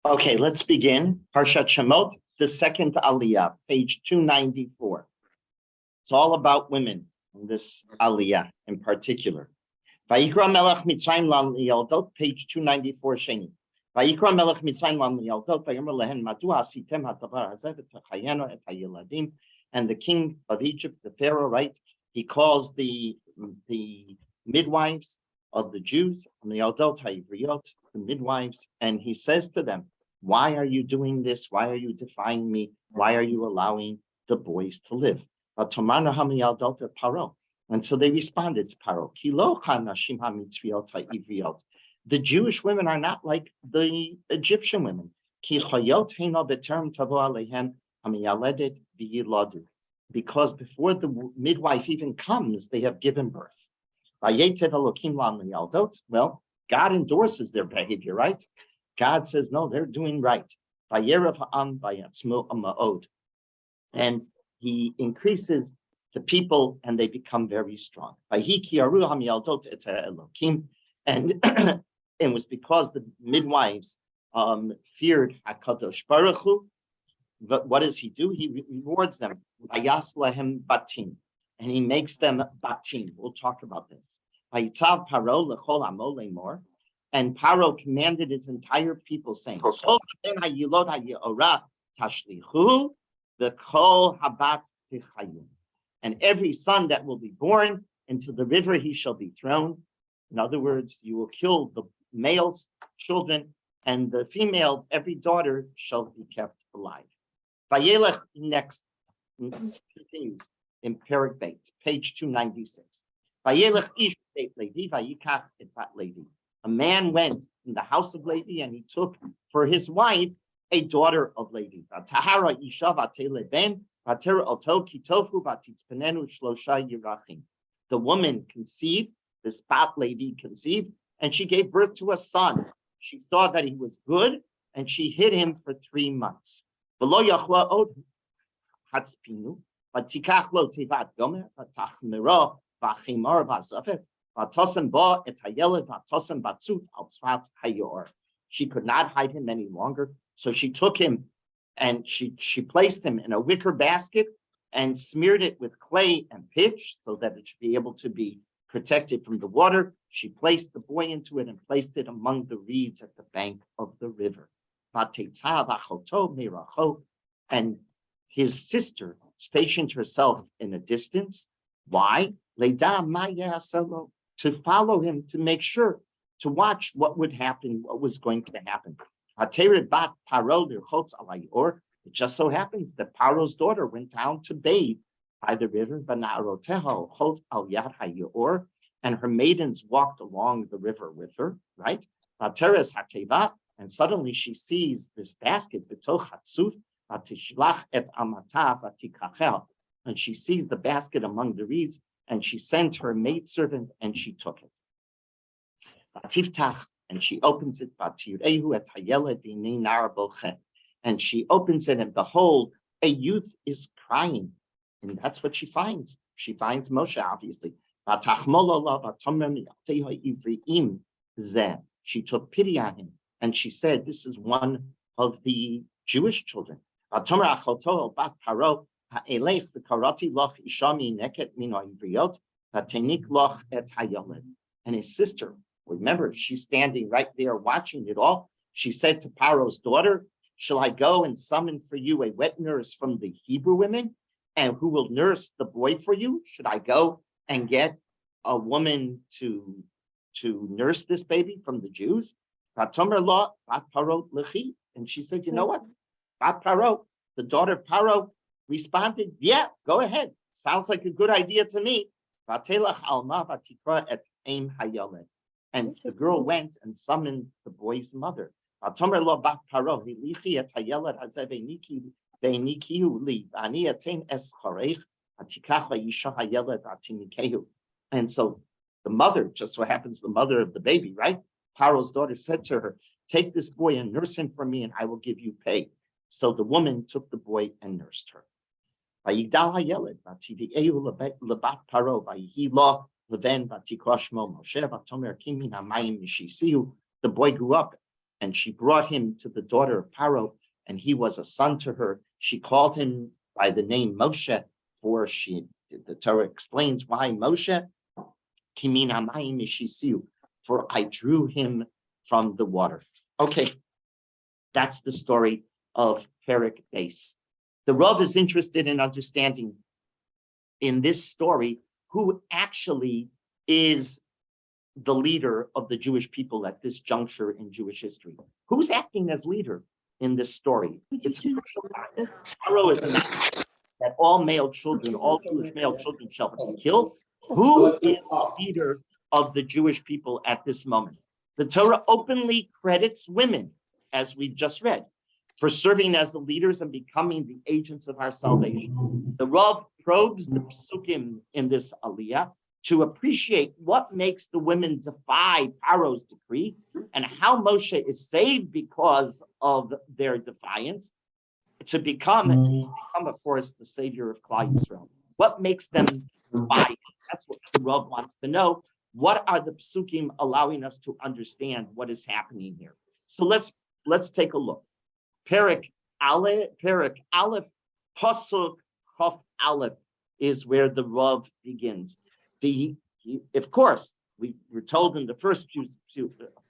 Okay, let's begin. Parshat Shemot, the second Aliyah, page 294. It's all about women in this Aliyah in particular. Vayikra Melech Mitzrayim L'Yaldot, page 294, Sheni. Vayikra Melech Mitzrayim L'Yaldot, Vayomer lehen Madu asitem hadavar hazeh v'tachayenu et hayeladim. And the king of Egypt, the Pharaoh, right? He calls the midwives of the Jews, the midwives, and he says to them, why are you doing this? Why are you defying me? Why are you allowing the boys to live? And so they responded to Paro. The Jewish women are not like the Egyptian women. Because before the midwife even comes, they have given birth. Well, God endorses their behavior, right? God says, no, they're doing right. And he increases the people and they become very strong. And it was because the midwives feared HaKadosh Baruch Hu. But what does he do? He rewards them. And he makes them batim. We'll talk about this. And Paro commanded his entire people, saying, and every son that will be born into the river he shall be thrown. In other words, you will kill the male children, and the female, every daughter, shall be kept alive. Vayelech next continues in Perek Beit, page 296. Vayelech ish beit Levi vayikach et bat Levi. A man went in the house of Levi and he took for his wife a daughter of Levi. Tahara isha vatele ben vatera oto kitofu vatitzpenenu shlosha yirachim. The woman conceived, this bat Levi conceived, and she gave birth to a son. She saw that he was good, and she hid him for 3 months. V'lo yachla od hatzpinu, vatikach lo tevat gomer, vatachmira v'achimar v'azafet. She could not hide him any longer, so she took him and she placed him in a wicker basket and smeared it with clay and pitch so that it should be able to be protected from the water. She placed the boy into it and placed it among the reeds at the bank of the river. And his sister stationed herself in a distance. Why? To follow him, to make sure, to watch what would happen, what was going to happen. It just so happens that Paro's daughter went down to bathe by the river, and her maidens walked along the river with her, right? And suddenly she sees this basket, and she sees the basket among the reeds, and she sent her maidservant, and she took it. And she opens it, and she opens it, and behold, a youth is crying. And that's what she finds. She finds Moshe, obviously. She took pity on him, and she said, this is one of the Jewish children. And his sister, remember, she's standing right there watching it all. She said to Paro's daughter, shall I go and summon for you a wet nurse from the Hebrew women and who will nurse the boy for you? Should I go and get a woman to nurse this baby from the Jews? And she said, you know what? Paro, the daughter of Paro, responded, yeah, go ahead. Sounds like a good idea to me. And the girl went and summoned the boy's mother. And so the mother, just so happens the mother of the baby, right? Paro's daughter said to her, take this boy and nurse him for me and I will give you pay. So the woman took the boy and nursed her. The boy grew up and she brought him to the daughter of Paro, and he was a son to her. She called him by the name Moshe, for the Torah explains why Moshe, Kimin Hamayim Mishisiu, for I drew him from the water. Okay, that's the story of Perek Beis. The Rav is interested in understanding in this story who actually is the leader of the Jewish people at this juncture in Jewish history. Who's acting as leader in this story? It's a crucial fact. Pharaoh is announced that all male children, all Jewish male children shall be killed. Who is the leader of the Jewish people at this moment? The Torah openly credits women, as we've just read, for serving as the leaders and becoming the agents of our salvation. The Rav probes the psukim in this aliyah to appreciate what makes the women defy Paro's decree and how Moshe is saved because of their defiance to become, of course, the savior of Klal Yisrael. What makes them defy? That's what the Rav wants to know. What are the psukim allowing us to understand what is happening here? So let's take a look. Perek Aleph, Pasuk Chof Aleph is where the Rav begins. Of course, we were told in the first few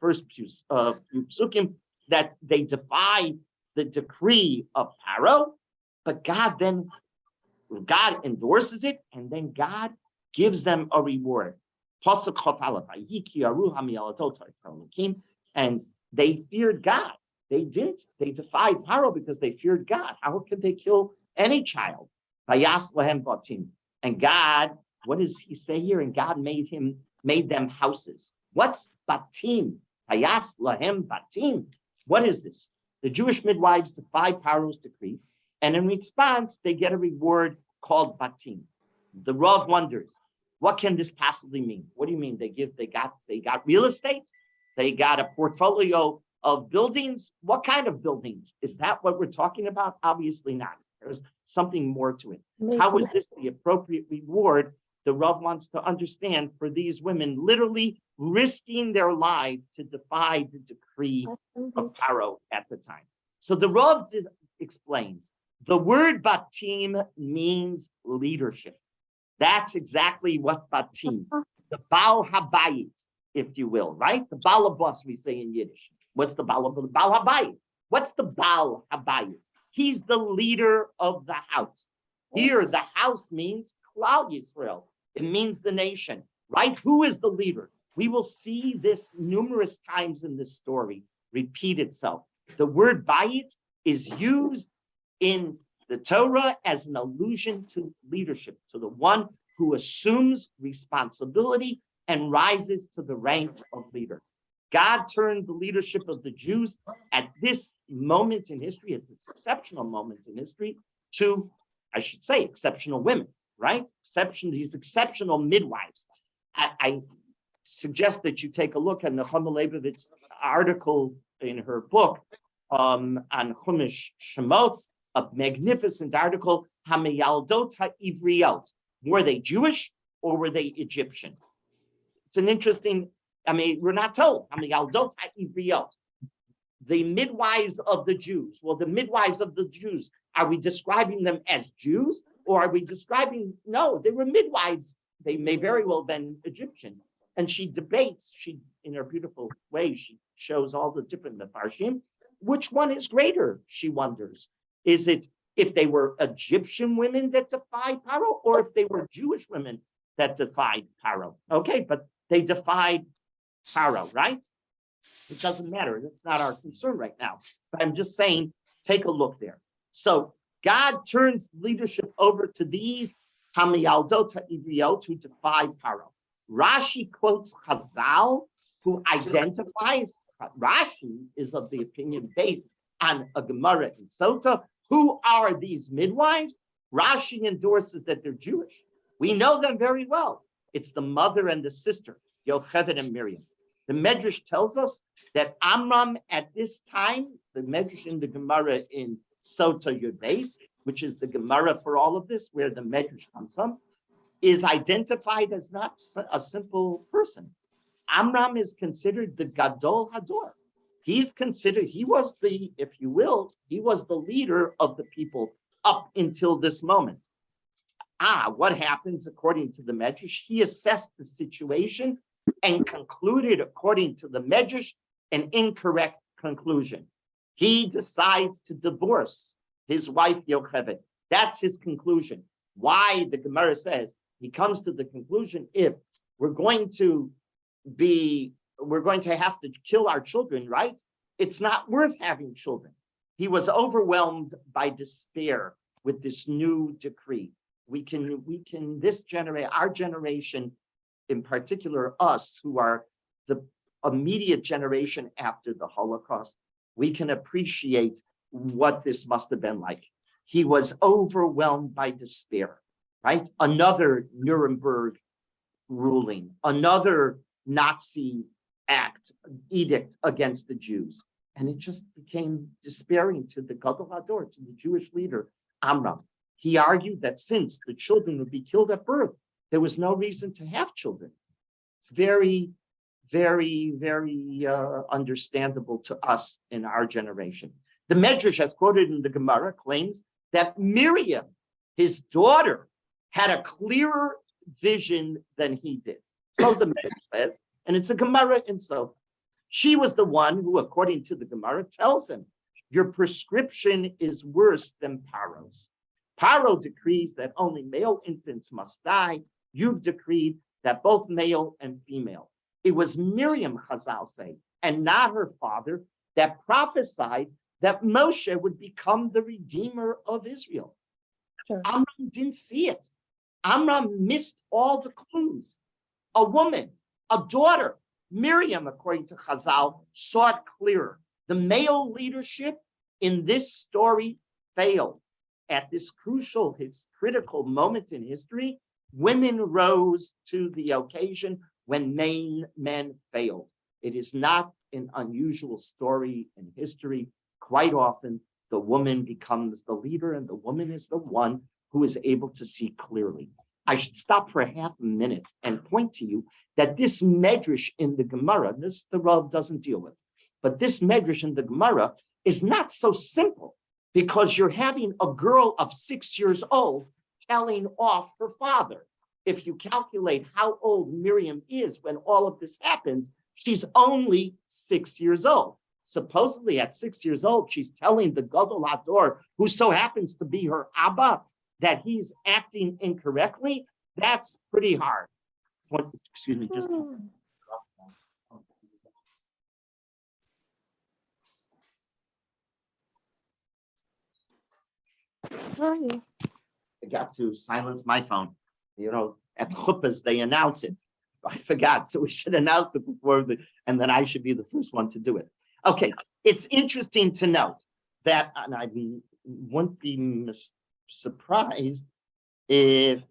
psukim that they defy the decree of Paro, but God endorses it, and then God gives them a reward. Pasuk Chof Aleph, and they feared God. They defied Paro because they feared God. How could they kill any child? And God, what does he say here? And God made them houses. What's batim? Hayas lahem batim. What is this? The Jewish midwives defy Paro's decree, and in response, they get a reward called batim. The Rav wonders, what can this possibly mean? What do you mean? They got real estate? They got a portfolio of buildings? What kind of buildings? Is that what we're talking about? Obviously not. There's something more to it. How is this the appropriate reward? The Rav wants to understand for these women literally risking their life to defy the decree of Paro at the time. So the Rav explains, the word batim means leadership. That's exactly what batim, the Baal Habayit, if you will, right? The Baal Habas, we say in Yiddish. What's the Baal Habayit? What's the Baal Habayit? He's the leader of the house. Here, the house means Klal Yisrael. It means the nation, right? Who is the leader? We will see this numerous times in this story repeat itself. The word bayit is used in the Torah as an allusion to leadership, to the one who assumes responsibility and rises to the rank of leader. God turned the leadership of the Jews at this moment in history, at this exceptional moment in history, to, I should say, exceptional women, right? These exceptional midwives. I suggest that you take a look at Nechama Leibovitz's article in her book on Chumash Shemot, a magnificent article, Hameyaldot HaIvriyot. Were they Jewish or were they Egyptian? It's an interesting, we're not told. Hameyaldot HaIvriyot. The midwives of the Jews. Well, the midwives of the Jews, are we describing them as Jews? Or are we describing, no, they were midwives. They may very well have been Egyptian. And she debates, in her beautiful way, she shows all the different Mefarshim. Which one is greater, she wonders. Is it if they were Egyptian women that defied Paro, or if they were Jewish women that defied Paro? Okay, but they defied Paro, right? It doesn't matter. That's not our concern right now. But I'm just saying, take a look there. So God turns leadership over to these Hamiyaldot HaIvriyot who defied Paro. Rashi quotes Chazal, who identifies, Rashi is of the opinion based on a Gemara in Sota. Who are these midwives? Rashi endorses that they're Jewish. We know them very well. It's the mother and the sister, Yocheved and Miriam. The Medrash tells us that Amram at this time, the Medrash in the Gemara in Sota Yud Beis, which is the Gemara for all of this, where the Medrash comes from, is identified as not a simple person. Amram is considered the Gadol Hador. He's considered, he was the, if you will, he was the leader of the people up until this moment. What happens according to the Medrash? He assessed the situation and concluded, according to the Medrash, an incorrect conclusion. He decides to divorce his wife Yocheved. That's his conclusion. Why the Gemara says he comes to the conclusion, if we're going to have to kill our children, right? It's not worth having children. He was overwhelmed by despair with this new decree. Our generation, in particular us, who are the immediate generation after the Holocaust, we can appreciate what this must have been like. He was overwhelmed by despair, right? Another Nuremberg ruling, another Nazi edict against the Jews. And it just became despairing to the Gadol Hador, to the Jewish leader, Amram. He argued that since the children would be killed at birth, there was no reason to have children. Very, very, very understandable to us in our generation. The Medrash, as quoted in the Gemara, claims that Miriam, his daughter, had a clearer vision than he did. So the Medrash says, and it's a Gemara in so. She was the one who, according to the Gemara, tells him, your prescription is worse than Paro's. Paro decrees that only male infants must die. You've decreed that both male and female. It was Miriam, Chazal say, and not her father, that prophesied that Moshe would become the redeemer of Israel. Sure. Amram didn't see it. Amram missed all the clues. A woman, a daughter, Miriam, according to Chazal, saw it clearer. The male leadership in this story failed. At this critical moment in history, women rose to the occasion when men failed. It is not an unusual story in history. Quite often, the woman becomes the leader, and the woman is the one who is able to see clearly. I should stop for a half a minute and point to you that this medrash in the Gemara, this the Rav doesn't deal with, but this medrash in the Gemara is not so simple, because you're having a girl of 6 years old telling off her father. If you calculate how old Miriam is when all of this happens, she's only 6 years old. Supposedly at 6 years old, she's telling the Gadol Hador, who so happens to be her Abba, that he's acting incorrectly. That's pretty hard. Excuse me, just. I got to silence my phone. You know, at chuppahs, they announce it. I forgot, so we should announce it before, and then I should be the first one to do it. Okay, it's interesting to note that, and I wouldn't be surprised if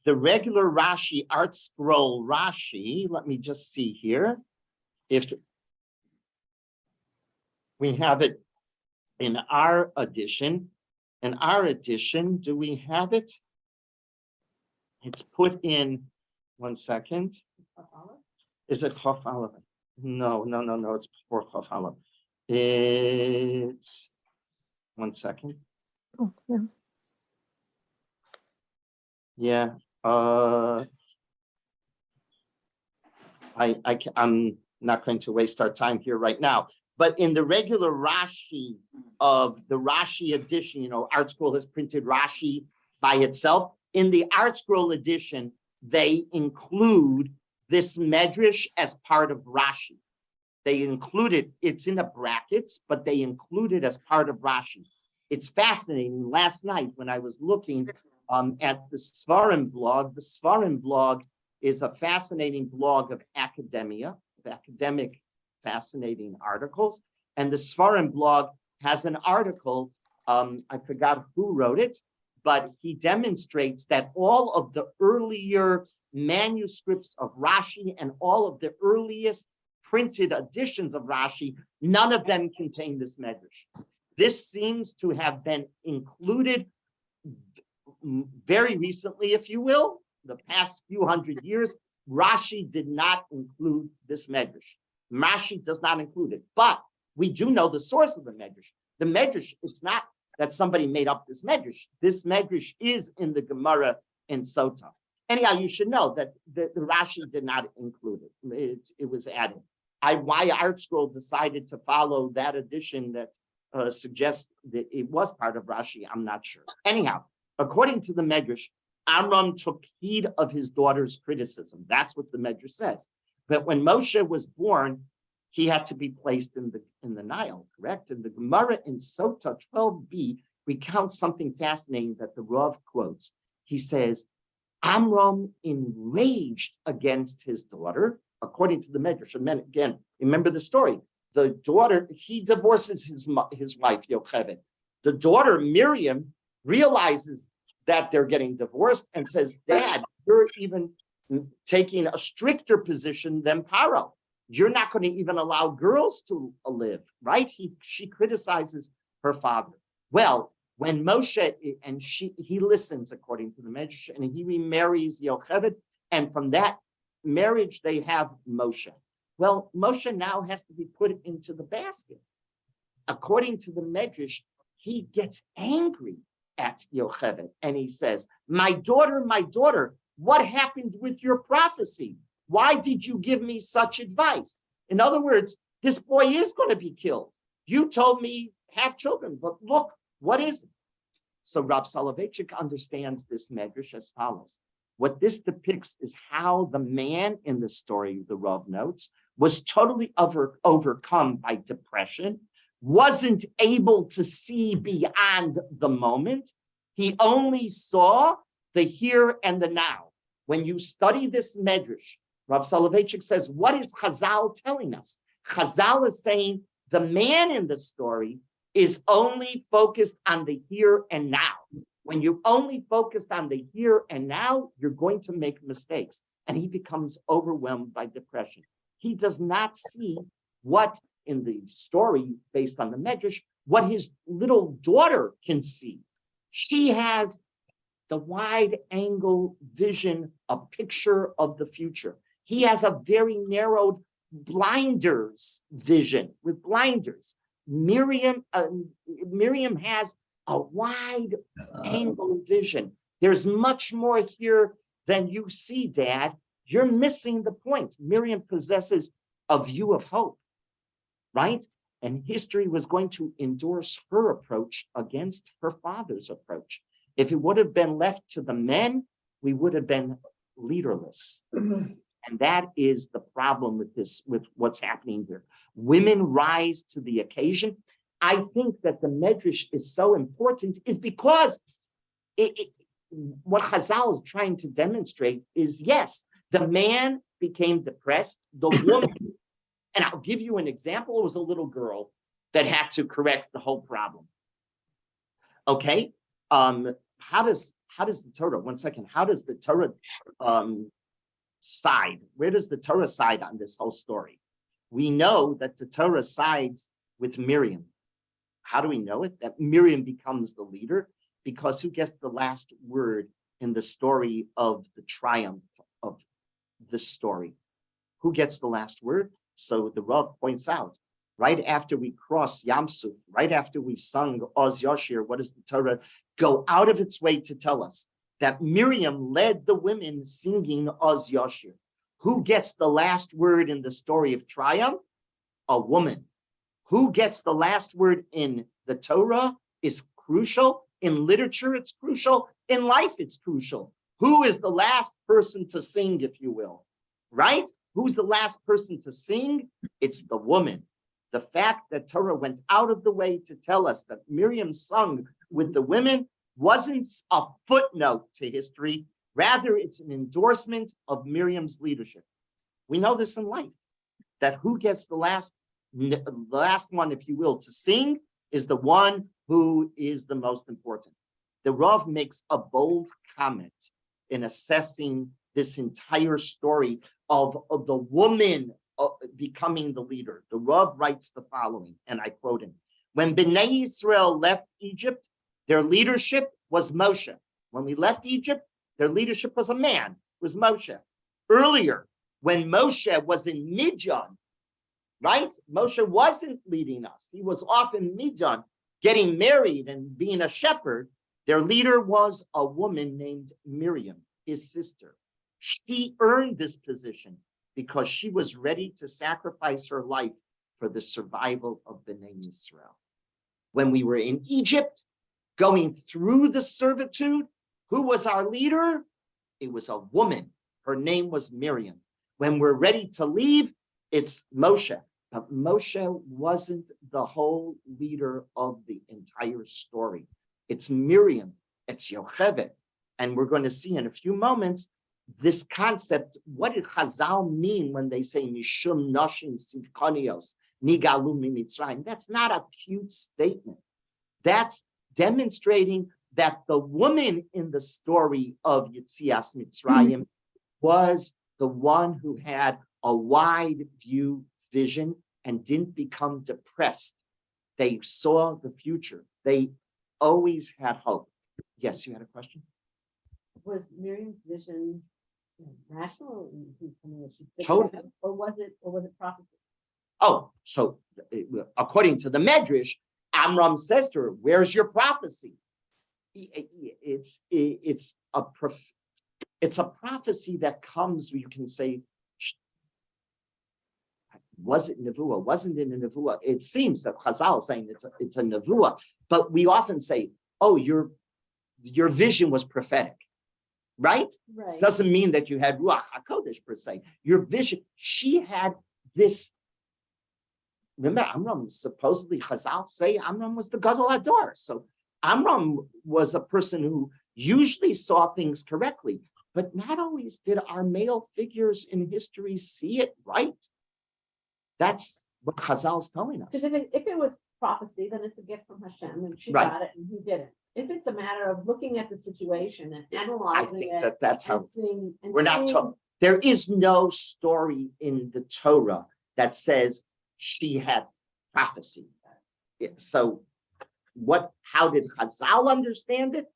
the regular Rashi, Art Scroll Rashi, let me just see here, if we have it in our edition. In our edition, do we have it? It's put in, 1 second. Is it Chof Aleph? No, it's before Chof Aleph. It's, 1 second. Oh, yeah. Yeah, I'm not going to waste our time here right now. But in the regular Rashi of the Rashi edition, you know, Art Scroll has printed Rashi by itself. In the Art Scroll edition, they include this medrash as part of Rashi. They include it, it's in the brackets, but they include it as part of Rashi. It's fascinating. Last night when I was looking at the Svarim blog, the Svarim blog is a fascinating blog of academia, of academic fascinating articles. And the Svarim blog has an article, I forgot who wrote it, but he demonstrates that all of the earlier manuscripts of Rashi and all of the earliest printed editions of Rashi, none of them contain this medrash. This seems to have been included very recently, if you will, the past few hundred years. Rashi did not include this medrash. Rashi does not include it, but we do know the source of the Medrash. The Medrash, it's not that somebody made up this Medrash. This Medrash is in the Gemara in Sota. Anyhow, you should know that the Rashi did not include it. It was added. Why ArtScroll decided to follow that edition that suggests that it was part of Rashi, I'm not sure. Anyhow, according to the Medrash, Amram took heed of his daughter's criticism. That's what the Medrash says. But when Moshe was born, he had to be placed in the Nile, correct? And the Gemara in Sota 12b recounts something fascinating that the Rav quotes. He says, Amram enraged against his daughter, according to the Medrash. And then again, remember the story. The daughter, he divorces his wife, Yocheved. The daughter, Miriam, realizes that they're getting divorced and says, Dad, you're even taking a stricter position than Paro. You're not going to even allow girls to live, right? She criticizes her father. Well, when Moshe, and he listens according to the Medrash, and he remarries Yocheved, and from that marriage they have Moshe. Well, Moshe now has to be put into the basket. According to the Medrash, he gets angry at Yocheved, and he says, my daughter, what happened with your prophecy? Why did you give me such advice? In other words, this boy is going to be killed. You told me have children, but look, what is it? So Rav Soloveitchik understands this Medrash as follows. What this depicts is how the man in the story, the Rav notes, was totally overcome by depression, wasn't able to see beyond the moment. He only saw the here and the now. When you study this Medrash, Rav Soloveitchik says, what is Chazal telling us? Chazal is saying the man in the story is only focused on the here and now. When you're only focused on the here and now, you're going to make mistakes. And he becomes overwhelmed by depression. He does not see what in the story, based on the Medrash, what his little daughter can see. She has the wide angle vision, a picture of the future. He has a very narrowed blinders vision with blinders. Miriam has a wide angle vision. There's much more here than you see, Dad. You're missing the point. Miriam possesses a view of hope, right? And history was going to endorse her approach against her father's approach. If it would have been left to the men, we would have been leaderless. Mm-hmm. And that is the problem with what's happening here. Women rise to the occasion. I think that the Medrash is so important is because what Chazal is trying to demonstrate is, yes, the man became depressed, the woman, and I'll give you an example. It was a little girl that had to correct the whole problem. Okay, how does the Torah, one second, how does the Torah side? Where does the Torah side on this whole story? We know that the Torah sides with Miriam. How do we know it? That Miriam becomes the leader, because who gets the last word in the story of the triumph of this story? Who gets the last word? So the Rav points out, right after we cross Yam Suf, right after we sung Oz Yoshir, what does the Torah go out of its way to tell us? That Miriam led the women singing Oz Yoshir. Who gets the last word in the story of triumph? A woman. Who gets the last word in the Torah is crucial. In literature, it's crucial. In life, it's crucial. Who is the last person to sing, if you will? Right? Who's the last person to sing? It's the woman. The fact that Torah went out of the way to tell us that Miriam sung with the women wasn't a footnote to history. Rather, it's an endorsement of Miriam's leadership. We know this in life, that who gets the last one, if you will, to sing is the one who is the most important. The Rav makes a bold comment in assessing this entire story of the woman becoming the leader. The Rav writes the following, and I quote him: when Bnei Yisrael left Egypt, their leadership was Moshe. When we left Egypt, their leadership was a man, was Moshe. Earlier, when Moshe was in Midian, right? Moshe wasn't leading us. He was off in Midian, getting married and being a shepherd. Their leader was a woman named Miriam, his sister. She earned this position because she was ready to sacrifice her life for the survival of Bnei Israel. When we were in Egypt, going through the servitude, who was our leader? It was a woman. Her name was Miriam. When we're ready to leave, it's Moshe. But Moshe wasn't the whole leader of the entire story. It's Miriam, it's Yocheved. And we're going to see in a few moments this concept. What did Chazal mean when they say Mishum Noshim Sidkonios Nigalu Mimitzrayim? That's not a cute statement. That's demonstrating that the woman in the story of Yetzias Mitzrayim was the one who had a wide view vision and didn't become depressed. They saw the future. They always had hope. Yes, you had a question? Was Miriam's vision rational? Totally. Or was it prophecy? Oh, so according to the Medrash, Amram says to her, "Where's your prophecy?" It's a prophecy that comes. You can say, was it nevuah? Wasn't it a nevuah? It seems that Chazal is saying it's a nevuah, but we often say, "Oh, your vision was prophetic." Right? Right. Doesn't mean that you had Ruach HaKodesh per se. Your vision, she had this. Remember, Amram, supposedly Chazal say Amram was the Gadol Hador. So Amram was a person who usually saw things correctly, but not always did our male figures in history see it right. That's what Chazal is telling us. Because if it was prophecy, then it's a gift from Hashem, and she Right. got it, and he didn't. If it's a matter of looking at the situation and I analyzing think it, that's how and seeing, and we're not seeing- told. There is no story in the Torah that says she had prophecy. So how did Chazal understand it?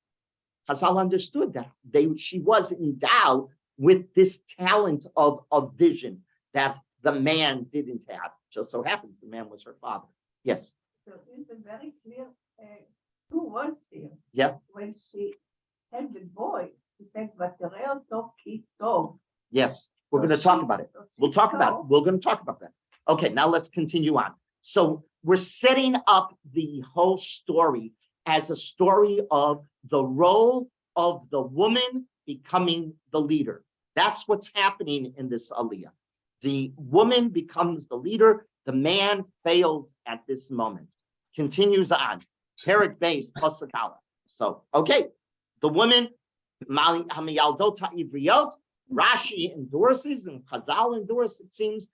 Chazal understood that she was endowed with this talent of vision that the man didn't have. Just so happens the man was her father. Yes. So it's a very clear two words here. Yeah. When she had the boy, she said, "Vatereo tov ki tov." Yes. We're So going to talk she- about it. so she We'll talk about it. tov. We're going to talk about that. Okay, now let's continue on. So we're setting up the whole story as a story of the role of the woman becoming the leader. That's what's happening in this aliyah. The woman becomes the leader. The man fails at this moment. Continues on. Perik Beis Pasuk Aleph. So, okay, the woman, Hamiyaldot Ivriyot, Rashi endorses and Chazal endorses, it seems,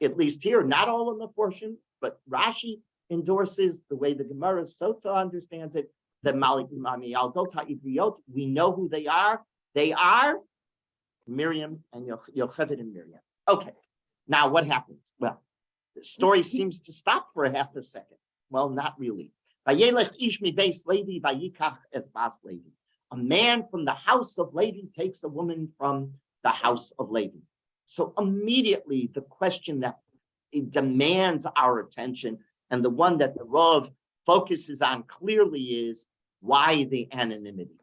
at least here, not all in the portion, but Rashi endorses the way the Gemara Sota understands it, that Hamiyaldot Ivriyot, we know who they are. They are Miriam and Yocheved and Miriam. Okay, now what happens? Well, the story seems to stop for a half a second. Well, not really. Vayelech ish mi beis Levi vayikach es bas Levi. A man from the house of Levi takes a woman from the house of Levi. So immediately the question that it demands our attention, and the one that the Rav focuses on clearly, is why the anonymity?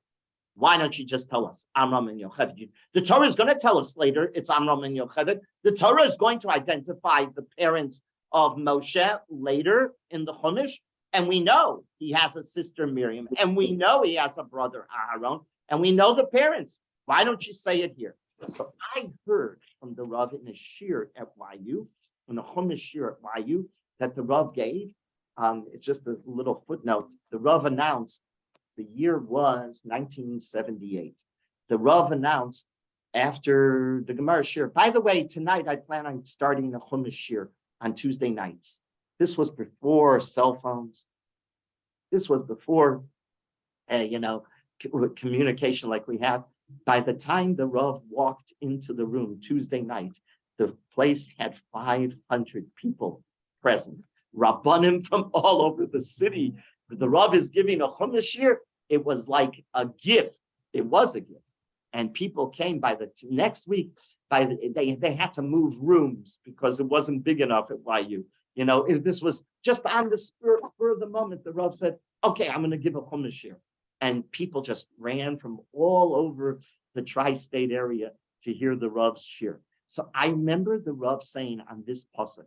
Why don't you just tell us Amram and Yocheved? The Torah is going to tell us later it's Amram and Yocheved. The Torah is going to identify the parents of Moshe later in the Chumash, and we know he has a sister Miriam, and we know he has a brother Aaron, and we know the parents. Why don't you say it here? So I heard from the Rav in a shir at YU, in a Chumash shir at YU, that the Rav gave. It's just a little footnote. The Rav announced the year was 1978. The Rav announced after the Gemara shir. By the way, tonight I plan on starting a Chumash shir on Tuesday nights. This was before cell phones. This was before, communication like we have. By the time the Rav walked into the room Tuesday night, the place had 500 people present. Rabbanim from all over the city. The Rav is giving a Chumash shir. It was like a gift. It was a gift. And people came by the next week. they had to move rooms because it wasn't big enough at YU. If this was just on the spur of the moment, the Rav said, okay, I'm going to give a chumash shir. And people just ran from all over the tri-state area to hear the Rav's shir. So I remember the Rav saying on this pasuk,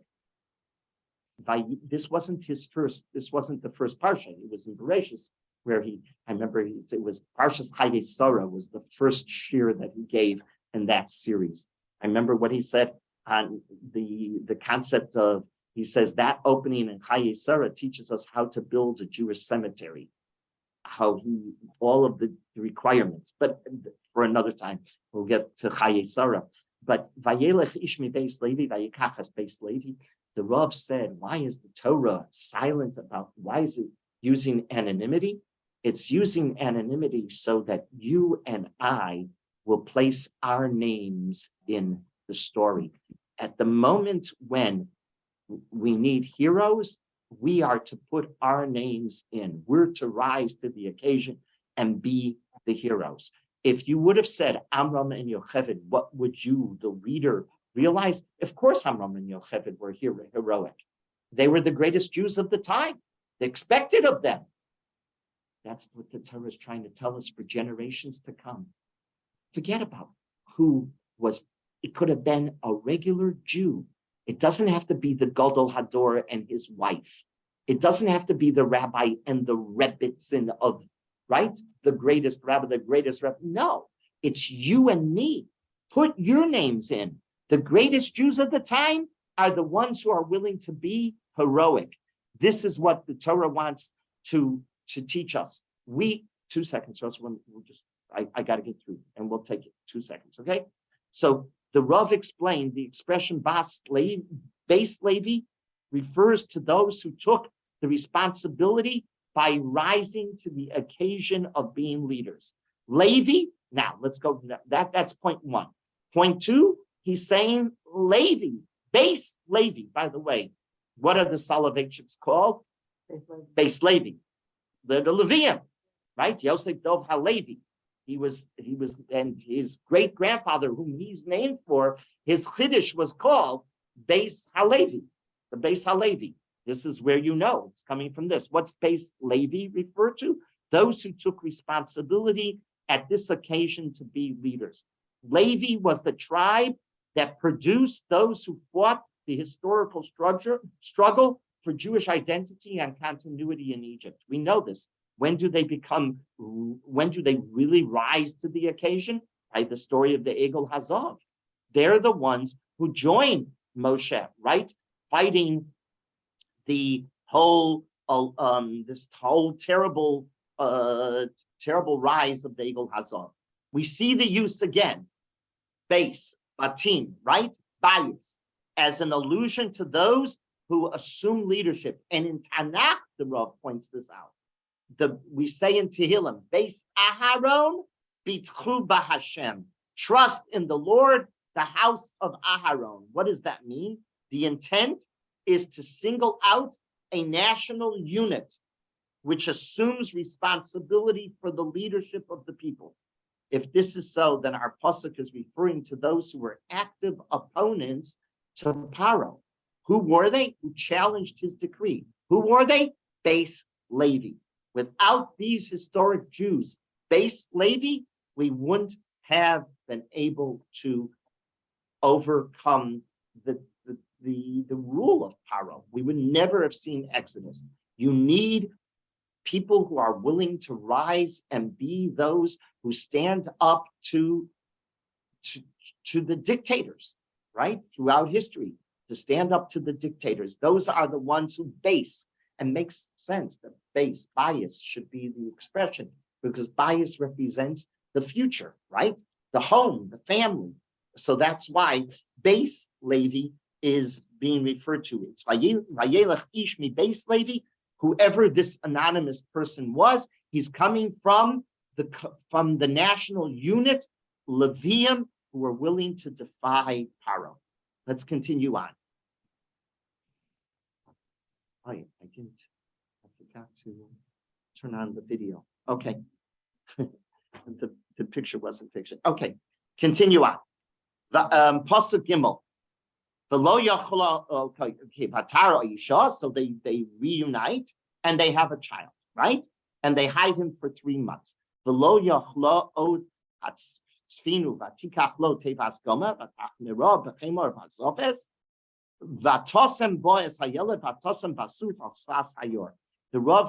this wasn't the first parsha. It was in Bereshis where it was Parshas Chayei Sarah was the first shir that he gave in that series. I remember what he said on the concept of, he says that opening in Chayei Sarah teaches us how to build a Jewish cemetery, all of the requirements, but for another time, we'll get to Chayei Sarah. But Vayelech Ishmi Beis Levi, Vayikachas Beis Levi, the Rav said, why is the Torah silent why is it using anonymity? It's using anonymity so that you and I will place our names in the story. At the moment when we need heroes, we are to put our names in. We're to rise to the occasion and be the heroes. If you would have said Amram and Yocheved, what would you, the reader, realize? Of course, Amram and Yocheved were heroic. They were the greatest Jews of the time. They expected of them. That's what the Torah is trying to tell us for generations to come. Forget about who was. It could have been a regular Jew. It doesn't have to be the Gadol Hador and his wife. It doesn't have to be the rabbi and the rebbitzin of, right? The greatest rabbi, the greatest rabbi. No, it's you and me. Put your names in. The greatest Jews of the time are the ones who are willing to be heroic. This is what the Torah wants to teach us. 2 seconds, so I got to get through, and we'll take it 2 seconds, okay? So the Rav explained the expression Beis Levi refers to those who took the responsibility by rising to the occasion of being leaders. Levi, now let's go, that's point one. Point two, he's saying Levi, Beis Levi, by the way, what are the Soloveitchiks called? Beis Levi. The Levium, right? Yosef Dov HaLevi. He was, and his great grandfather, whom he's named for, his Chiddush was called Beis HaLevi, the Beis HaLevi. This is where it's coming from this. What's Beis Levi refer to? Those who took responsibility at this occasion to be leaders. Levi was the tribe that produced those who fought the historical struggle for Jewish identity and continuity in Egypt. We know this. When do they really rise to the occasion? By the story of the Egel Hazav. They're the ones who joined Moshe, right? Fighting the whole, this whole terrible rise of the Egel Hazav. We see the use again, base, batim, right? Bias, as an allusion to those who assume leadership. And in Tanakh, the Rav points this out. We say in Tehillim, Beis Aharon bitchu b'Hashem. Trust in the Lord, the house of Aharon. What does that mean? The intent is to single out a national unit which assumes responsibility for the leadership of the people. If this is so, then our pasuk is referring to those who were active opponents to Paro. Who were they? Who challenged his decree? Who were they? Beis Levi. Without these historic Jews, Beis Levi, we wouldn't have been able to overcome the rule of Paro. We would never have seen Exodus. You need people who are willing to rise and be those who stand up to the dictators, right? Throughout history, to stand up to the dictators. Those are the ones who base, and makes sense that bias should be the expression, because bias represents the future, right? The home, the family. So that's why Beis Levi is being referred to. It's Vayelech Ish mi Beis Levi. Whoever this anonymous person was, he's coming from the national unit, Levium, who were willing to defy Paro. Let's continue on. I forgot to turn on the video. Okay. The picture wasn't picture. Okay, continue on. Pasuk Gimel. So they reunite and they have a child, right? And they hide him for 3 months. The Rav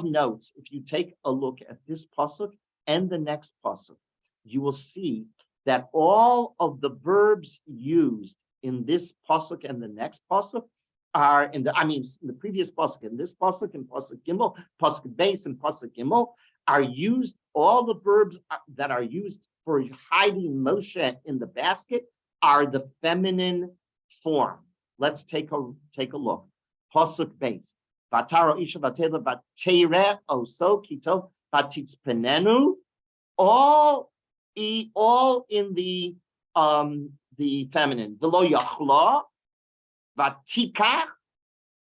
notes, if you take a look at this pasuk and the next pasuk, you will see that all of the verbs used in this pasuk and the next pasuk are in the previous pasuk and this pasuk and pasuk gimel, pasuk base and pasuk gimel are used. All the verbs that are used for hiding Moshe in the basket are the feminine form. Let's take a look. Pasuk base. Vataro isha vatela vatere oso kito vatitzpenenu. All in the feminine. V'lo yachla vatikach,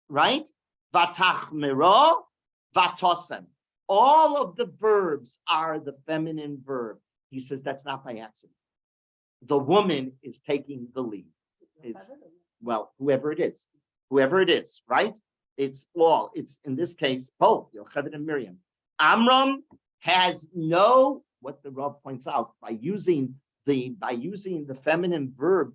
right? Vatachmero vatosem. All of the verbs are the feminine verb. He says that's not by accident. The woman is taking the lead. It's whoever it is, right? It's in this case both Yocheved and Miriam. Amram has what the Rav points out by using the feminine verb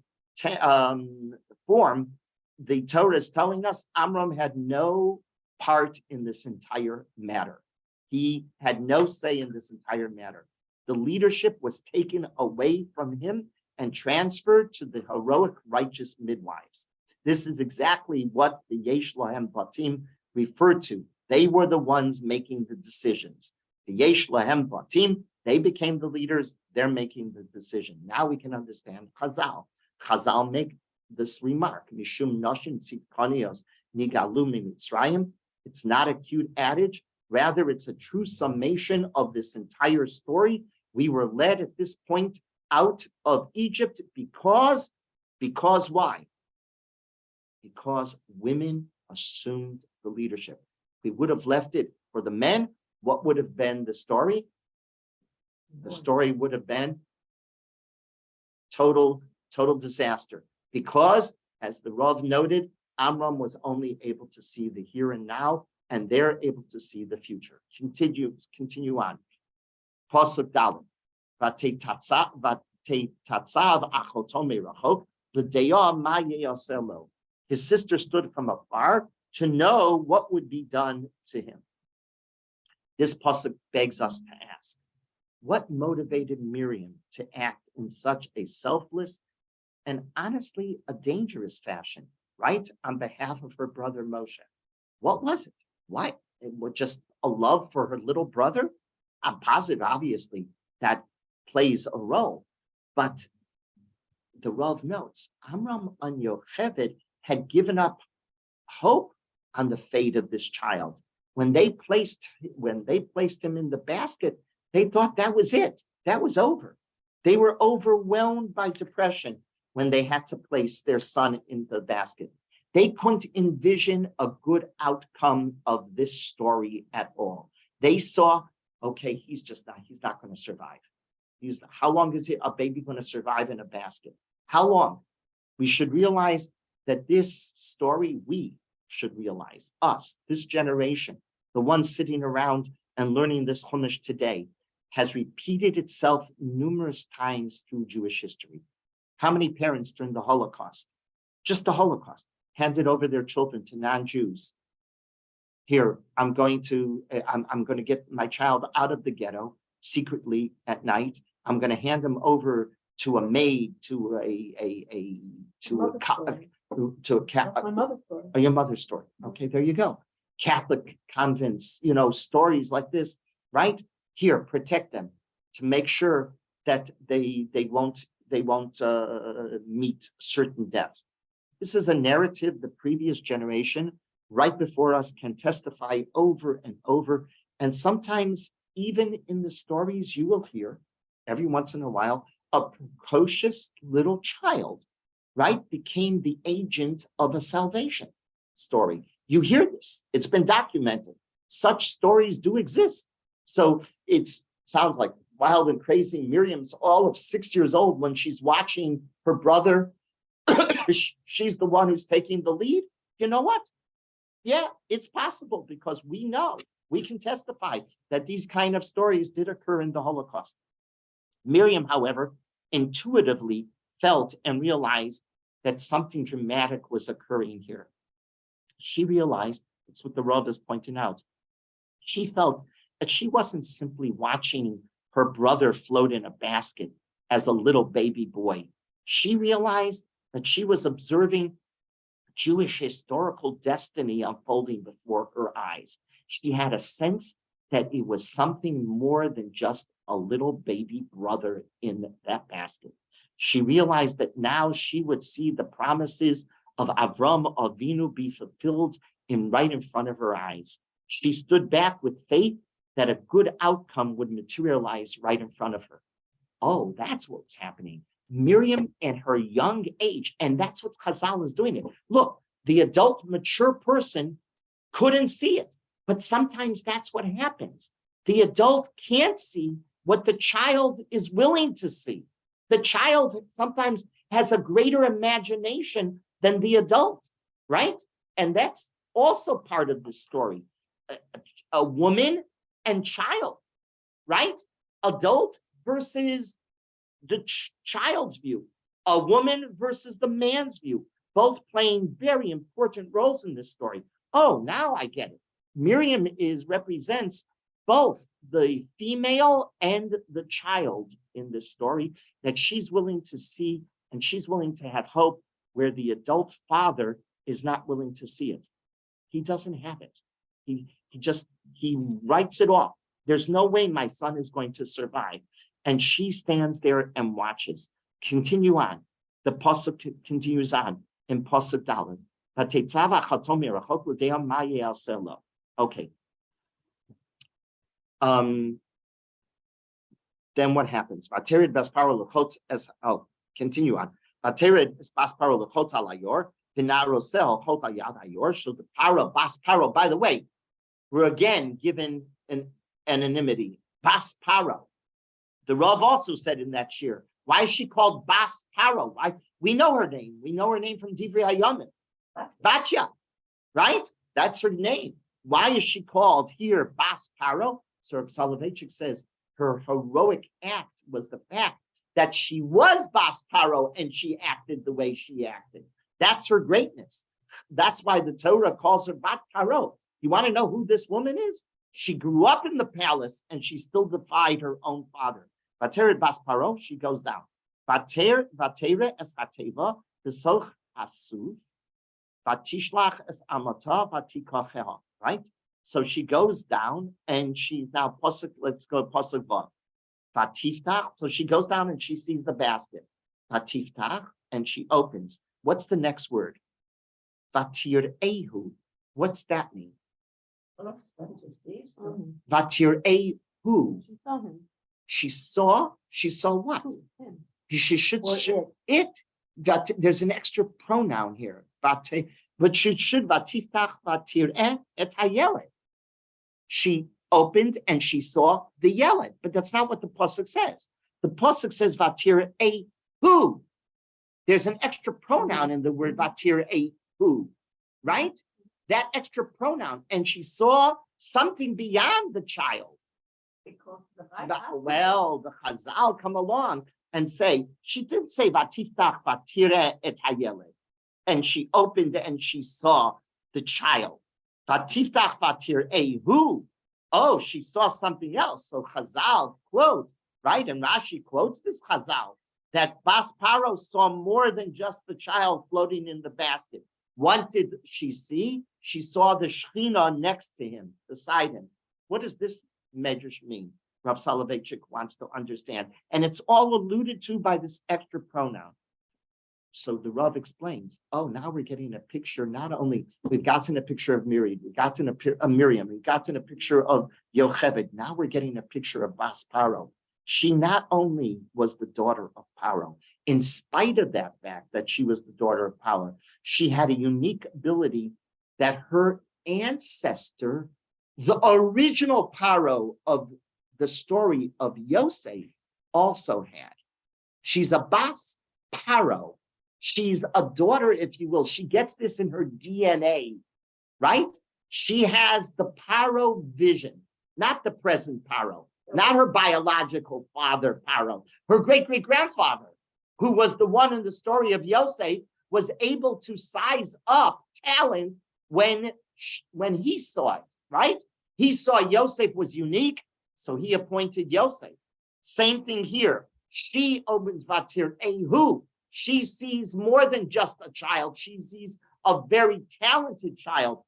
form. The Torah is telling us Amram had no part in this entire matter. He had no say in this entire matter. The leadership was taken away from him and transferred to the heroic, righteous midwives. This is exactly what the Yesh Lahem Batim referred to. They were the ones making the decisions. The Yesh Lahem Batim, they became the leaders. They're making the decision. Now we can understand Chazal. Chazal make this remark: Mishum Noshin Tzidkanios Nigalu Mitzrayim. It's not a cute adage. Rather, it's a true summation of this entire story. We were led at this point out of Egypt because why? Because women assumed the leadership. We would have left it for the men. What would have been the story? The story would have been total disaster. Because, as the Rav noted, Amram was only able to see the here and now, and they're able to see the future. Continue on. Pasuk Dalet. His sister stood from afar to know what would be done to him. This pasuk begs us to ask, what motivated Miriam to act in such a selfless and honestly a dangerous fashion, right, on behalf of her brother Moshe? What was it? Why? It was just a love for her little brother? I'm positive, obviously, that plays a role. But the Rav notes, Amram and Yocheved had given up hope on the fate of this child. When they placed him in the basket, they thought that was it. That was over. They were overwhelmed by depression when they had to place their son in the basket. They couldn't envision a good outcome of this story at all. They saw, okay, he's not going to survive. How long is a baby going to survive in a basket? How long? We should realize that this story, we should realize, us, this generation, the ones sitting around and learning this Chumash today, has repeated itself numerous times through Jewish history. How many parents during the Holocaust, just the Holocaust, handed over their children to non-Jews? Here, I'm going to get my child out of the ghetto secretly at night. I'm going to hand him over to a maid, to your mother's story. Okay, there you go. Catholic convents, stories like this, right? Here, protect them to make sure that they won't meet certain death. This is a narrative the previous generation, right before us, can testify over and over. And sometimes, even in the stories, you will hear, every once in a while, a precocious little child, right, became the agent of a salvation story. You hear this. It's been documented. Such stories do exist. So it sounds like, wild and crazy. Miriam's all of 6 years old when she's watching her brother. She's the one who's taking the lead. You know what? Yeah, it's possible because we can testify that these kind of stories did occur in the Holocaust. Miriam, however, intuitively felt and realized that something dramatic was occurring here. She realized, that's what the Rav is pointing out, she felt that she wasn't simply watching her brother float in a basket as a little baby boy. She realized that she was observing Jewish historical destiny unfolding before her eyes. She had a sense that it was something more than just a little baby brother in that basket. She realized that now she would see the promises of Avram Avinu be fulfilled right in front of her eyes. She stood back with faith that a good outcome would materialize right in front of her. Oh, that's what's happening. Miriam in her young age, and that's what Chazal is doing it. Look, the adult, mature person couldn't see it, but sometimes that's what happens. The adult can't see what the child is willing to see. The child sometimes has a greater imagination than the adult, right? And that's also part of the story. A woman and child, right? Adult versus the child's view, a woman versus the man's view, both playing very important roles in this story. Oh, now I get it. Miriam represents both the female and the child in this story, that she's willing to see and she's willing to have hope where the adult father is not willing to see it. He doesn't have it. He writes it off. There's no way my son is going to survive. And she stands there and watches. Continue on. The pasuk continues on in pasuk Dalet. Okay. Then what happens? Continue on. By the way, we're again given an anonymity. Bas Paro. The Rav also said in that shir, why is she called Bas Paro? Why? We know her name. We know her name from Divrei Hayamim. Batya, right? That's her name. Why is she called here Bas Paro? So Soloveitchik says her heroic act was the fact that she was Bas Paro and she acted the way she acted. That's her greatness. That's why the Torah calls her Bat Paro. You want to know who this woman is? She grew up in the palace and she still defied her own father. Vateret Bas Paro, she goes down. Vatere es hateva, v'soch asu, vatishlach es amata, vatikacheha. Right? So she goes down and she's now pasuk. Let's go pasuk vav. Vatiftach. So she goes down and she sees the basket. Vatiftach, and she opens. What's the next word? Vatir ehu. What's that mean? Vatir ehu. She saw what? She should it. There's an extra pronoun here. But she should vatiftach vatir et hayelet. She opened and she saw the yeled, but that's not what the pasuk says. The pasuk says vatir ehu. There's an extra pronoun in the word vatir ehu, right? That extra pronoun, and she saw something beyond the child. Well, the Chazal come along and say, she did say vatiftach vatire et hayeled, and she opened and she saw the child. Vatiftach vatir ehu. Oh, she saw something else. So Chazal quote, right? And Rashi quotes this Chazal, that Bas Paro saw more than just the child floating in the basket. What did she see? She saw the Shechina next to him, beside him. What does this medrash mean? Rav Soloveitchik wants to understand. And it's all alluded to by this extra pronoun. So the Rav explains, oh, now we're getting a picture. Not only we've gotten a picture of Miriam, we've gotten a Miriam, we've gotten a picture of Yocheved. Now we're getting a picture of Bas Paro. She not only was the daughter of Paro, in spite of that fact that she was the daughter of Paro, she had a unique ability that her ancestor, the original Paro of the story of Yosef also had. She's a bas paro. She's a daughter, if you will. She gets this in her DNA, right? She has the paro vision, not the present paro, not her biological father paro. Her great-great-grandfather, who was the one in the story of Yosef, was able to size up talent when he saw it, right? He saw Yosef was unique, so he appointed Yosef. Same thing here. She opens Vatir Ehu. She sees more than just a child. She sees a very talented child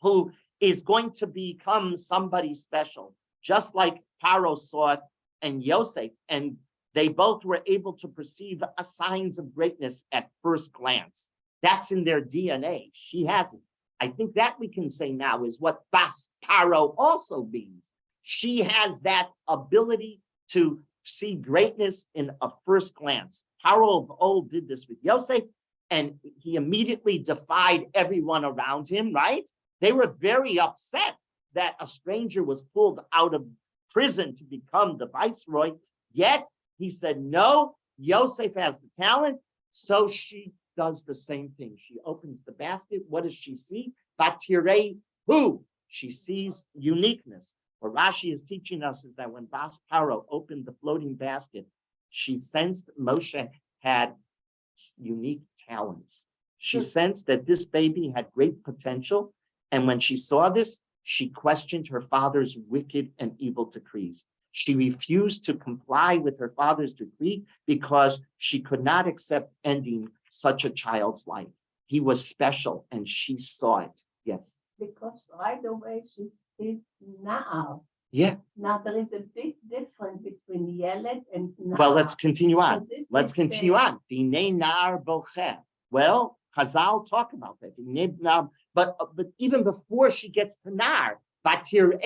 who is going to become somebody special, just like Paro saw it and Yosef, and they both were able to perceive signs of greatness at first glance. That's in their DNA. She hasn't. I think that we can say now is what Bas Paro also means. She has that ability to see greatness in a first glance. Paro of old did this with Yosef, and he immediately defied everyone around him, right? They were very upset that a stranger was pulled out of prison to become the viceroy. Yet he said, no, Yosef has the talent. So she does the same thing. She opens the basket. What does she see? Batirei hu. She sees uniqueness. What Rashi is teaching us is that when Bas Paro opened the floating basket, she sensed Moshe had unique talents. She sensed that this baby had great potential. And when she saw this, she questioned her father's wicked and evil decrees. She refused to comply with her father's decree because she could not accept ending such a child's life. He was special and she saw it. Yes. Because right away she sees now. Yeah. Now there is a big difference between Yeled and now. Well, let's continue on. So this Let's is continue on. B'nei nar bocheh. Well, Chazal talk about that. But even before she gets to nar, batir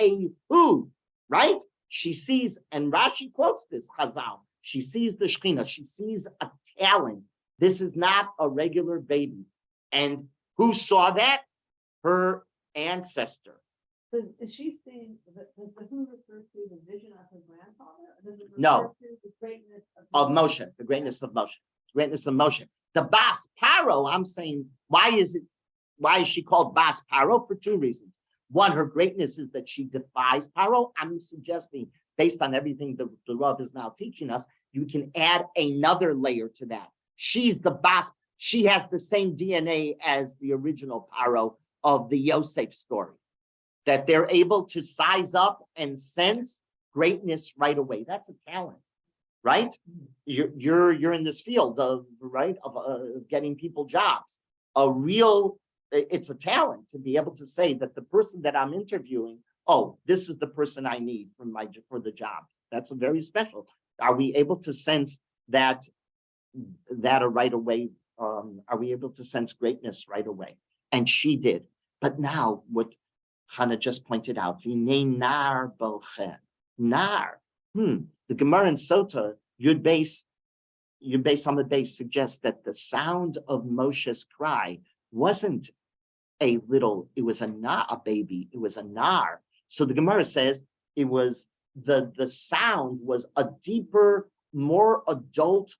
ehu, right? She sees, and Rashi quotes this, Chazal. She sees the Shekhinah. She sees a talent. This is not a regular baby. And who saw that? Her ancestor. Does she see, does the who refer to the vision of her grandfather? Or does it refer No. to the greatness Of Moshe, the greatness of Moshe, greatness of Moshe. The Bas Paro, I'm saying, why is she called Bas Paro? For two reasons. One, her greatness is that she defies Paro. I'm suggesting, based on everything the Rav is now teaching us, you can add another layer to that. She's the Bas, she has the same DNA as the original Paro of the Yosef story, that they're able to size up and sense greatness right away. That's a talent, right? You're in this field of getting people jobs. It's a talent to be able to say that the person that I'm interviewing, oh, this is the person I need for the job. That's a very special. Are we able to sense that right away? Are we able to sense greatness right away? And she did. But now what Hannah just pointed out, nar bochen. Nar. The Gemara in Sota, Yud Beis on the base suggests that the sound of Moshe's cry wasn't it was a baby, it was a nar. So the Gemara says it was the sound was a deeper, more adult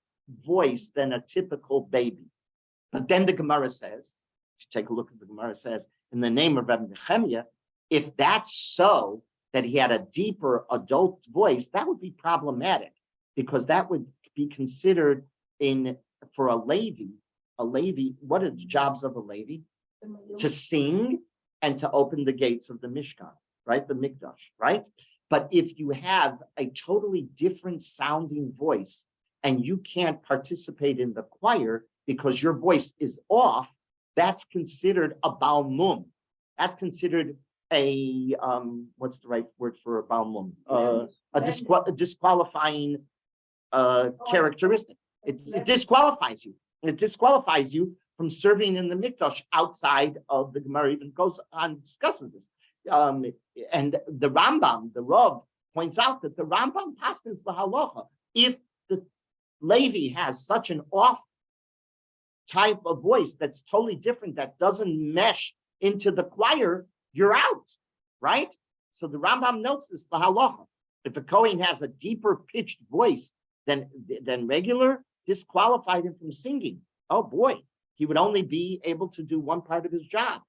voice than a typical baby. But then the Gemara says, if you take a look at the Gemara says, in the name of Rabbi Nehemiah, if that's so, that he had a deeper adult voice, that would be problematic because that would be considered for a Levi, what are the jobs of a Levi? To sing and to open the gates of the Mishkan, right? The Mikdash, right? But if you have a totally different sounding voice and you can't participate in the choir because your voice is off, that's considered a balmum. That's considered a, what's the right word for a balmum? A disqualifying characteristic. It disqualifies you. It disqualifies you from serving in the Mikdash outside of the Gemara. Even goes on and discusses this. And the Rambam, the Rav, points out that the Rambam pastors the halacha. If the Levi has such an off type of voice that's totally different, that doesn't mesh into the choir, you're out, right? So the Rambam notes this, the halacha. If a Kohen has a deeper pitched voice than regular, disqualified him from singing. Oh boy, he would only be able to do one part of his job.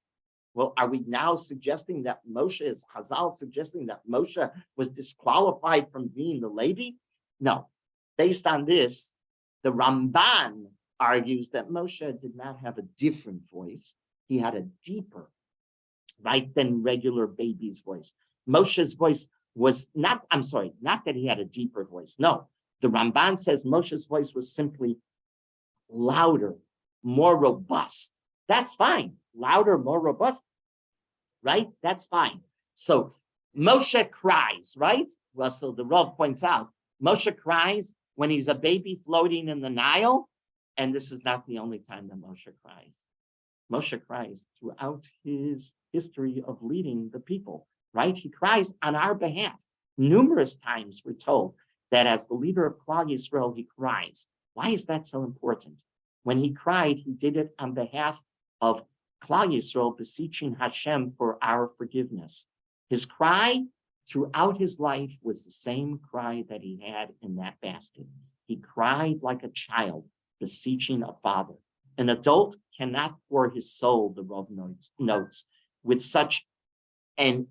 Well, are we now suggesting that Moshe is Chazal suggesting that Moshe was disqualified from being the Levi? No. Based on this, the Ramban argues that Moshe did not have a different voice. He had a deeper, right, than regular baby's voice. Moshe's voice was not that he had a deeper voice. No, the Ramban says Moshe's voice was simply louder, more robust. That's fine. Louder, more robust, right? That's fine. So Moshe cries, right? Well, so the Rav points out, Moshe cries when he's a baby floating in the Nile, and this is not the only time that Moshe cries. Moshe cries throughout his history of leading the people, right? He cries on our behalf. Numerous times we're told that as the leader of Klal Yisrael, he cries. Why is that so important? When he cried, he did it on behalf of Klal Yisrael, beseeching Hashem for our forgiveness. His cry throughout his life was the same cry that he had in that basket. He cried like a child, beseeching a father. An adult cannot pour his soul, the Rav notes, with such an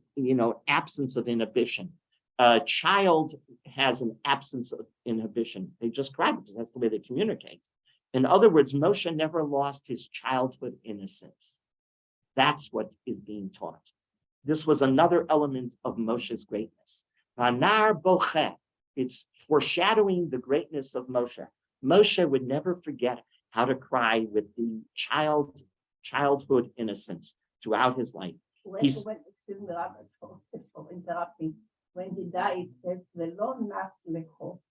absence of inhibition. A child has an absence of inhibition. They just cry because that's the way they communicate. In other words, Moshe never lost his childhood innocence. That's what is being taught. This was another element of Moshe's greatness. Anar boche, it's foreshadowing the greatness of Moshe. Moshe would never forget how to cry with the childhood innocence throughout his life. Excuse me, Rabbi, for interrupting. When he died, it says, "Velo nas lecho."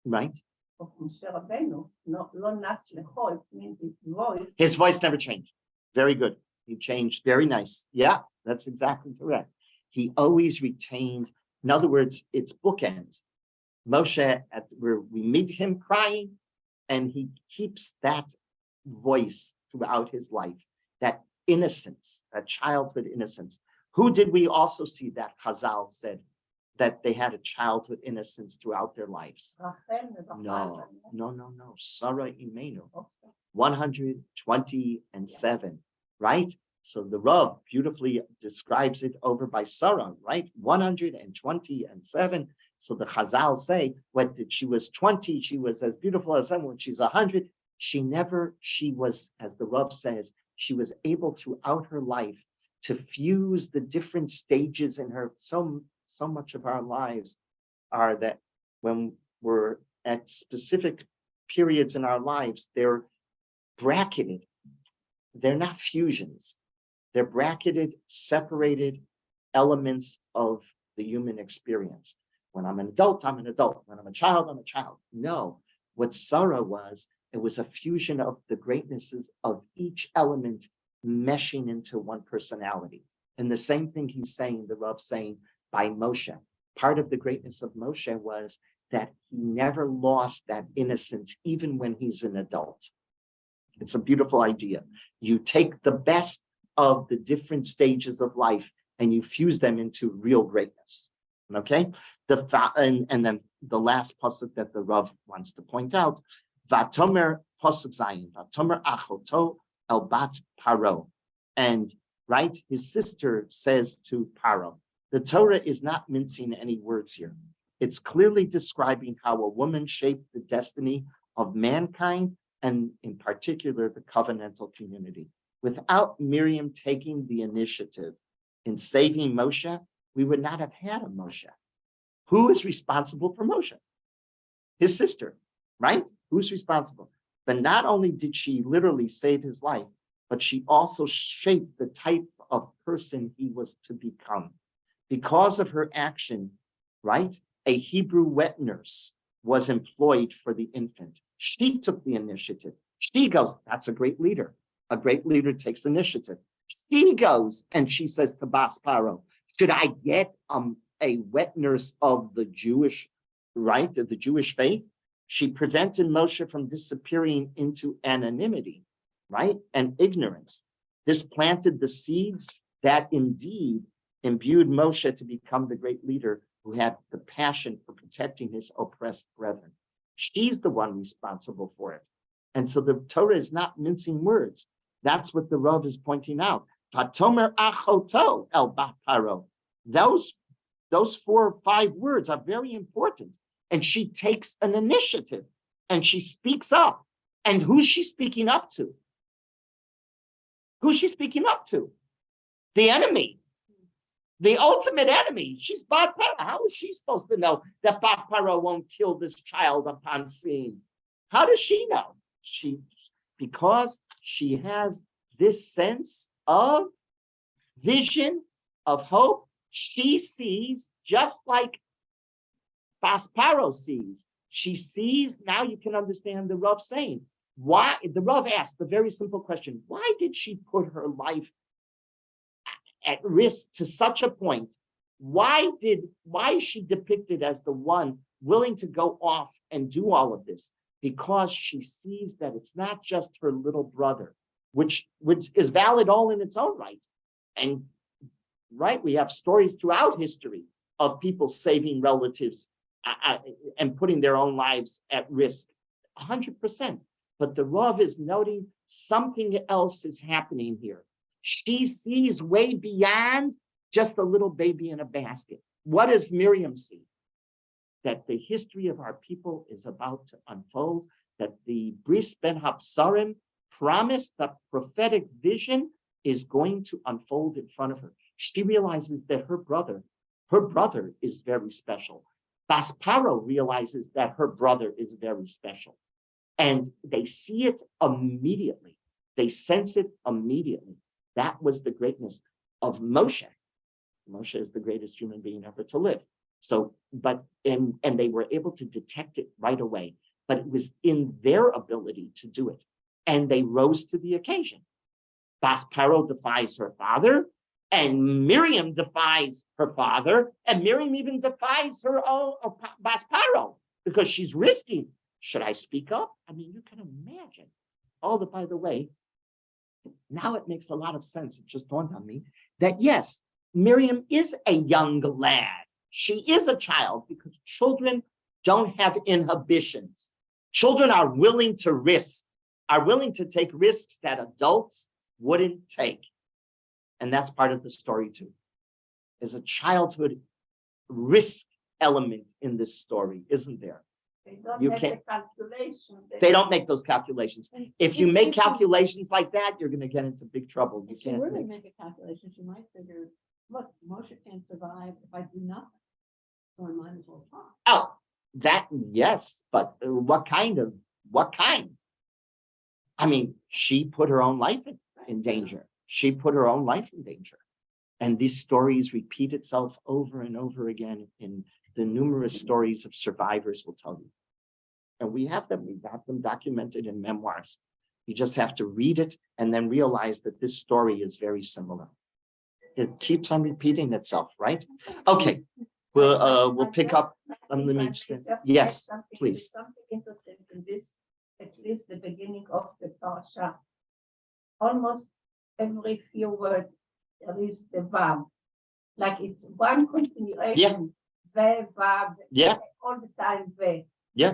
Right. Of Moshe Rabbeinu, no, lo nas lecho. It means his voice. His voice never changed. Very good. He changed. Very nice. Yeah, that's exactly correct. He always retained. In other words, it's bookends. Moshe, where we meet him crying, and he keeps that voice throughout his life, that innocence, that childhood innocence. Who did we also see that Chazal said that they had a childhood innocence throughout their lives? No. Sarah Imenu, 127, right? So the Rav beautifully describes it over by Sarah, right? 127. So the Chazal say, she was 20, she was as beautiful as someone, when she's 100. She was, as the Rav says, she was able throughout her life to fuse the different stages in her. So much of our lives are that when we're at specific periods in our lives, they're bracketed. They're not fusions. They're bracketed, separated elements of the human experience. When I'm an adult, I'm an adult. When I'm a child, I'm a child. No, what Sarah was, it was a fusion of the greatnesses of each element meshing into one personality. And the same thing he's saying, the Rav saying by Moshe. Part of the greatness of Moshe was that he never lost that innocence, even when he's an adult. It's a beautiful idea. You take the best of the different stages of life and you fuse them into real greatness. Okay? And then the last pasuk that the Rav wants to point out, Vatomer pasuk Zayin, Vatomer achoto el bat paro. And right, his sister says to Paro. The Torah is not mincing any words here. It's clearly describing how a woman shaped the destiny of mankind, and in particular, the covenantal community. Without Miriam taking the initiative in saving Moshe, we would not have had a Moshe. Who is responsible for Moshe? His sister, right? Who's responsible? But not only did she literally save his life, but she also shaped the type of person he was to become. Because of her action, right, a Hebrew wet nurse was employed for the infant. She took the initiative. She goes, that's a great leader. A great leader takes initiative. She goes and she says to Bas Paro, should I get a wet nurse of the Jewish, right, of the Jewish faith? She prevented Moshe from disappearing into anonymity, right, and ignorance. This planted the seeds that indeed imbued Moshe to become the great leader who had the passion for protecting his oppressed brethren. She's the one responsible for it. And so the Torah is not mincing words. That's what the Rav is pointing out. Vatomer achoto el bat paro. Those 4 or 5 words are very important. And she takes an initiative and she speaks up. And who's she speaking up to? Who's she speaking up to? The enemy. The ultimate enemy. She's Bat Paro. How is she supposed to know that Bat Paro won't kill this child upon seeing? How does she know? Because she has this sense of vision, of hope. She sees just like Bas Paro sees. She sees, now you can understand the Rav saying. Why? The Rav asked the very simple question, why did she put her life at risk to such a point? Why is she depicted as the one willing to go off and do all of this? Because she sees that it's not just her little brother, which is valid all in its own right. And right, we have stories throughout history of people saving relatives and putting their own lives at risk, 100%. But the Rav is noting something else is happening here. She sees way beyond just a little baby in a basket. What does Miriam see? That the history of our people is about to unfold, that the Bris Ben Hapsarim promised, the prophetic vision is going to unfold in front of her. She realizes that her brother is very special. Bas Paro realizes that her brother is very special. And they see it immediately. They sense it immediately. That was the greatness of Moshe. Moshe is the greatest human being ever to live. So, and they were able to detect it right away, but it was in their ability to do it. And they rose to the occasion. Bas Paro defies her father, and Miriam defies her father, and Miriam even defies her own Bas Paro because she's risking. Should I speak up? I mean, you can imagine. By the way, now it makes a lot of sense. It just dawned on me that yes, Miriam is a young lad. She is a child because children don't have inhibitions. Children are willing to risk, are willing to take risks that adults wouldn't take. And that's part of the story too. There's a childhood risk element in this story, isn't there? They don't make those calculations. If you make calculations like that, you're going to get into big trouble. You can't really make a calculation. You might figure, look, Moshe can't survive if I do nothing. So I might as well try. Oh, that, yes, but what kind? I mean, she put her own life in danger. She put her own life in danger. And these stories repeat itself over and over again in the numerous stories of survivors will tell you. And we have them documented in memoirs. You just have to read it and then realize that this story is very similar. It keeps on repeating itself, right? Okay, we'll pick up. Let me just, yes, please. Something interesting in this, at least the beginning of the parsha. Almost every few words there is the verb, like it's one continuation. Vav, yeah, all the time. Yeah,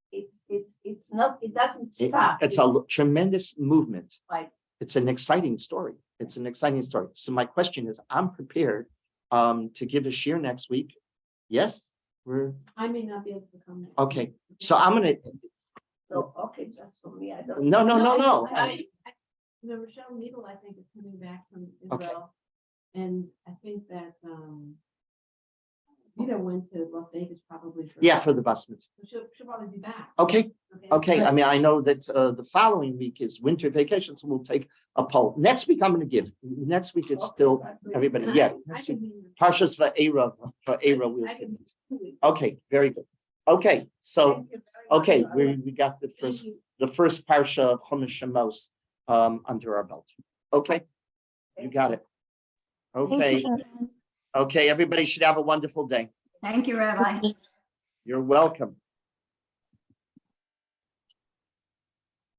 it's not. It doesn't stop. It's a tremendous movement. Right. It's an exciting story. It's an exciting story. So my question is, I'm prepared to give a shir next week. Yes, I may not be able to come. Okay. So I'm gonna. So okay, just for me, I don't. No. Rochelle Needle, I think, is coming back from Israel, and I think that Vita went to Las Vegas probably for the bus mitzvah. She'll probably be back. Okay. I mean, I know that the following week is winter vacation, so we'll take a poll. Next week, I'm going to give. Next week, it's still everybody. Yeah. Parshas Va'era we'll give. Okay, very good. Okay, so we got the first parsha of Shemot under our belt. Okay, you got it. Okay, everybody should have a wonderful day. Thank you, Rabbi. You're welcome.